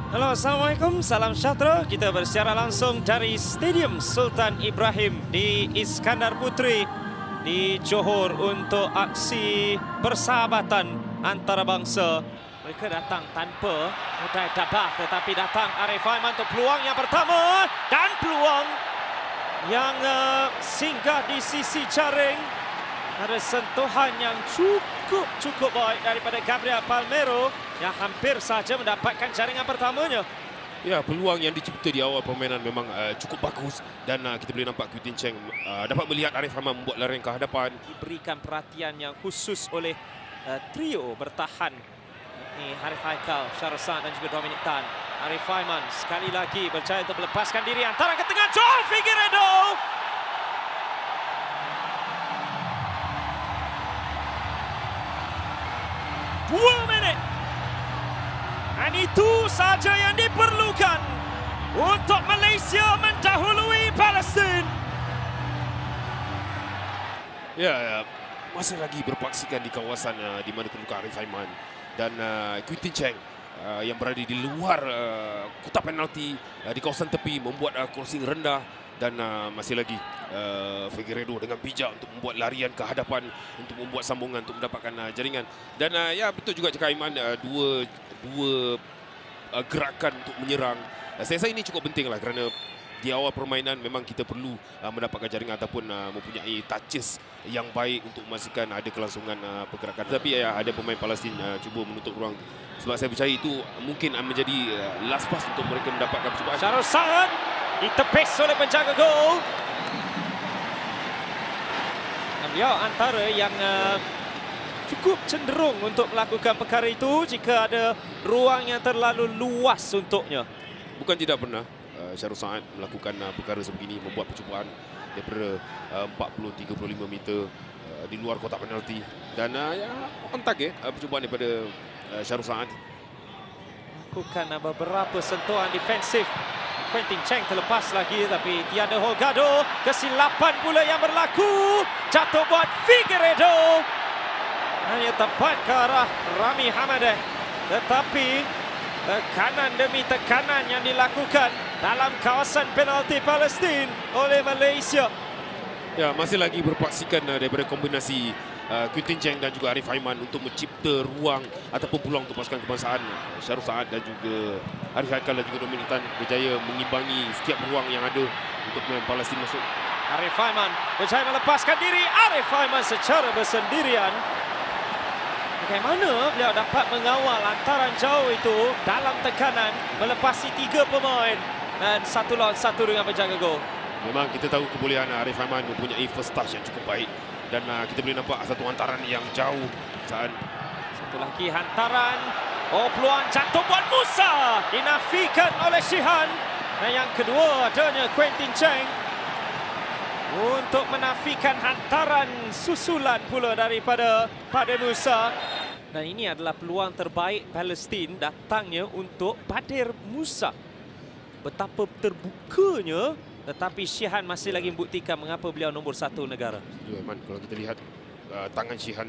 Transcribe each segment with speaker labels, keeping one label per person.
Speaker 1: Halo, Assalamualaikum, salam sejahtera. Kita bersiaran langsung dari Stadium Sultan Ibrahim di Iskandar Puteri di Johor untuk aksi persahabatan antarabangsa. Mereka datang tanpa Uday Dabah, tetapi datang Arif Aiman untuk peluang yang pertama dan peluang yang singgah di sisi jaring. Ada sentuhan yang cukup baik daripada Gabriel Palmeiro yang hampir saja mendapatkan jaringan pertamanya.
Speaker 2: Ya, peluang yang dicipta di awal permainan memang cukup bagus dan kita boleh nampak Quintin Cheng dapat melihat Arif Aiman membuat larian ke hadapan.
Speaker 1: Diberikan perhatian yang khusus oleh trio bertahan. Ini Harith Haikal, Syarul Saad dan juga Dominic Tan. Arif Aiman sekali lagi berjaya untuk melepaskan diri antara ke tengah Joao Figueiredo. Dua minit. Dan itu saja yang diperlukan untuk Malaysia mendahului Palestin.
Speaker 2: Ya, masih lagi berpaksikan di kawasan di mana kedudukan Arif Aiman dan Quintin Cheng yang berada di luar kotak penalti di kawasan tepi membuat crossing rendah dan masih lagi Figueiredo dengan bijak untuk membuat larian ke hadapan untuk membuat sambungan untuk mendapatkan jaringan dan ya betul juga cakap Aiman dua gerakan untuk menyerang. Saya rasa ini cukup penting lah kerana di awal permainan memang kita perlu mendapatkan jaringan ataupun mempunyai touches yang baik untuk memastikan ada kelangsungan pergerakan. Tetapi ada pemain Palestin cuba menutup ruang sebab saya percaya itu mungkin menjadi last pass untuk mereka mendapatkan percubaan.
Speaker 1: Syarul Saad ditepis oleh penjaga gol. Beliau antara yang cukup cenderung untuk melakukan perkara itu jika ada ruang yang terlalu luas untuknya.
Speaker 2: Bukan tidak pernah Syarul Saad melakukan perkara sebegini, membuat percubaan daripada 40-35 meter di luar kotak penalti dan ya on target percubaan daripada Syarul Saad.
Speaker 1: Lakukan beberapa sentuhan defensif. Quintin Cheng terlepas lagi tapi tiada Holgado. Kesilapan pula yang berlaku. Jatuh buat Figueiredo. Hanya tepat ke arah Rami Hamadeh. Tetapi tekanan demi tekanan yang dilakukan dalam kawasan penalti Palestin oleh Malaysia.
Speaker 2: Ya, masih lagi berpaksikan daripada kombinasi Quintin Cheng dan juga Arif Aiman untuk mencipta ruang ataupun peluang untuk pasukan kebangsaan. Syarul Saad dan juga Harith Haikal dan juga Dominic Tan berjaya mengimbangi setiap ruang yang ada untuk pemain Palestin masuk.
Speaker 1: Arif Aiman berjaya melepaskan diri. Arif Aiman secara bersendirian. Bagaimana beliau dapat mengawal lantaran jauh itu dalam tekanan melepasi 3 pemain dan 1 lawan 1 dengan penjaga gol.
Speaker 2: Memang kita tahu kebolehan Arif Aiman mempunyai first touch yang cukup baik dan kita boleh nampak satu hantaran yang jauh saat
Speaker 1: satu lagi hantaran. Oh, peluang jatuh buat Musa dinafikan oleh Shihan. Dan yang kedua adanya Quintin Cheng untuk menafikan hantaran susulan pula daripada Padir Musa. Dan ini adalah peluang terbaik Palestin datangnya untuk Padir Musa. Betapa terbukanya, tetapi Shihan masih lagi membuktikan mengapa beliau nombor 1 negara.
Speaker 2: ya, Man, kalau kita lihat tangan Shihan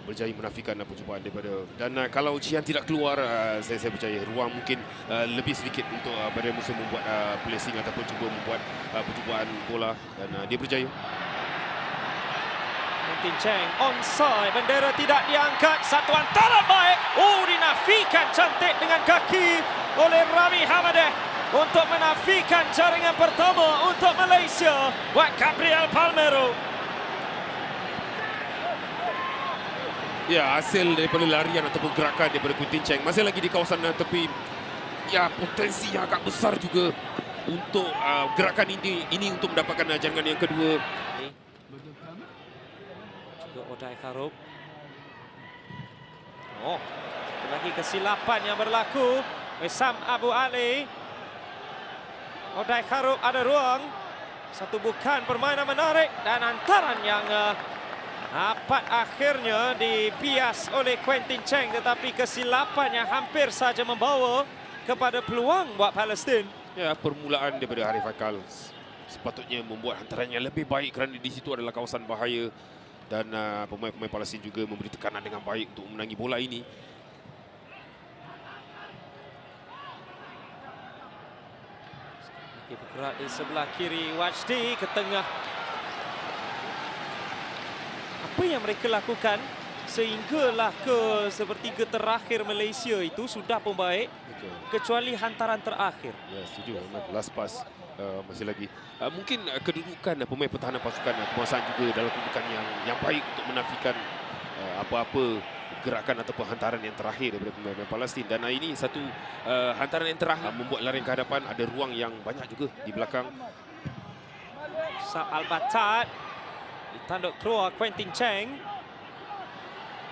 Speaker 2: berjaya menafikan percubaan daripada dan kalau Shihan tidak keluar saya percaya ruang mungkin lebih sedikit untuk Padir Musa membuat placing ataupun cuba membuat percubaan bola dan dia berjaya.
Speaker 1: Quintin Cheng onside, bendera tidak diangkat. Satu hantaran baik. Oh, dinafikan cantik dengan kaki oleh Rami Hamadeh untuk menafikan jaringan pertama untuk Malaysia buat Gabriel Palmeiro.
Speaker 2: Ya, hasil daripada larian ataupun gerakan daripada Quintin Cheng masih lagi di kawasan tepi. Ya, potensi yang agak besar juga untuk gerakan ini untuk mendapatkan jaringan yang kedua.
Speaker 1: Juga Uday Kharoub. Oh, satu lagi kesilapan yang berlaku. Wissam Abu Ali. Uday Kharoub ada ruang. Satu bukan permainan menarik dan hantaran yang dapat akhirnya dibias oleh Quintin Cheng, tetapi kesilapan yang hampir saja membawa kepada peluang buat Palestin.
Speaker 2: Ya, permulaan daripada Harith Haikal sepatutnya membuat hantaran yang lebih baik kerana di situ adalah kawasan bahaya dan pemain-pemain Palestin juga memberi tekanan dengan baik untuk memenangi bola ini.
Speaker 1: Okey, bergerak di sebelah kiri Wajdi ke tengah. Apa yang mereka lakukan sehinggalah ke sepertiga terakhir Malaysia itu sudah pun baik.
Speaker 2: Betul.
Speaker 1: Kecuali hantaran terakhir.
Speaker 2: Ya, setuju. Last pass masih lagi. Mungkin kedudukan pemain pertahanan pasukan kebangsaan juga dalam kedudukan yang baik untuk menafikan apa-apa gerakan ataupun hantaran yang terakhir daripada pemain Palestin. Dan ini satu hantaran yang terakhir membuat larian ke hadapan. Ada ruang yang banyak juga di belakang.
Speaker 1: Sab Al-Batat ditanduk keluar Quentin Cheng.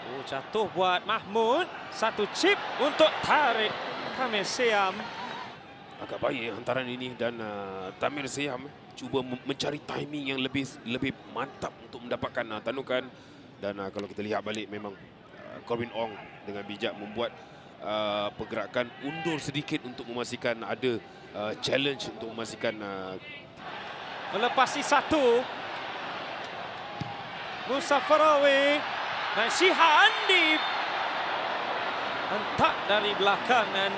Speaker 1: Oh, jatuh buat Mahmud. Satu chip untuk tarik Tamir Siam.
Speaker 2: Agak baik hantaran ini dan Tamir Siam cuba mencari timing yang lebih mantap untuk mendapatkan tandukan. Dan kalau kita lihat balik memang Corbin Ong dengan bijak membuat pergerakan undur sedikit untuk memastikan ada challenge untuk memastikan
Speaker 1: Melepasi satu. Musa Farawi dan Shihan hentak dari belakang dan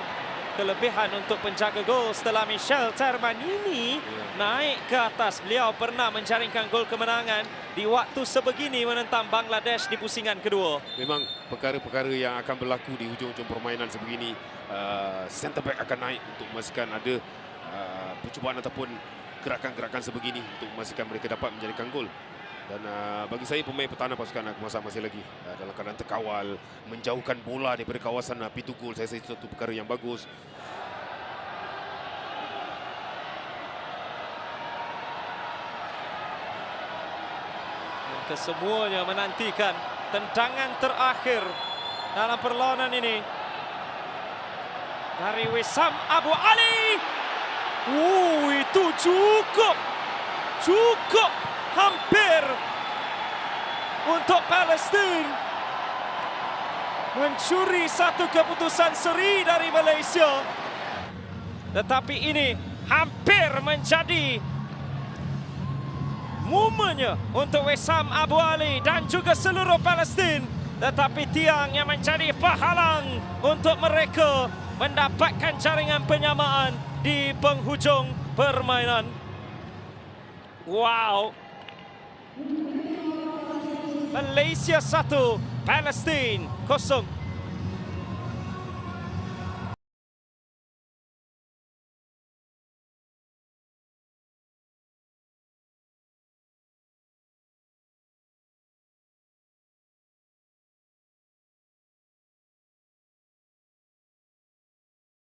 Speaker 1: kelebihan untuk penjaga gol setelah Michel Termanini naik ke atas. Beliau pernah menjaringkan gol kemenangan di waktu sebegini menentang Bangladesh di pusingan kedua.
Speaker 2: Memang perkara-perkara yang akan berlaku di hujung-hujung permainan sebegini, centre back akan naik untuk memastikan ada percubaan ataupun gerakan-gerakan sebegini untuk memastikan mereka dapat menjaringkan gol. Dan bagi saya pemain pertahanan pasukan kebangsaan masih lagi dalam keadaan terkawal, menjauhkan bola daripada kawasan pintu gol. Saya rasa itu satu perkara yang bagus.
Speaker 1: Dan kesemuanya menantikan tendangan terakhir dalam perlawanan ini dari Wissam Abu Ali. Itu cukup hampir untuk Palestin mencuri satu keputusan seri dari Malaysia. Tetapi ini hampir menjadi momennya untuk Wissam Abu Ali dan juga seluruh Palestin. Tetapi tiang yang menjadi penghalang untuk mereka mendapatkan jaringan penyamaan di penghujung permainan. Wow. Malaysia 1, Palestin 0.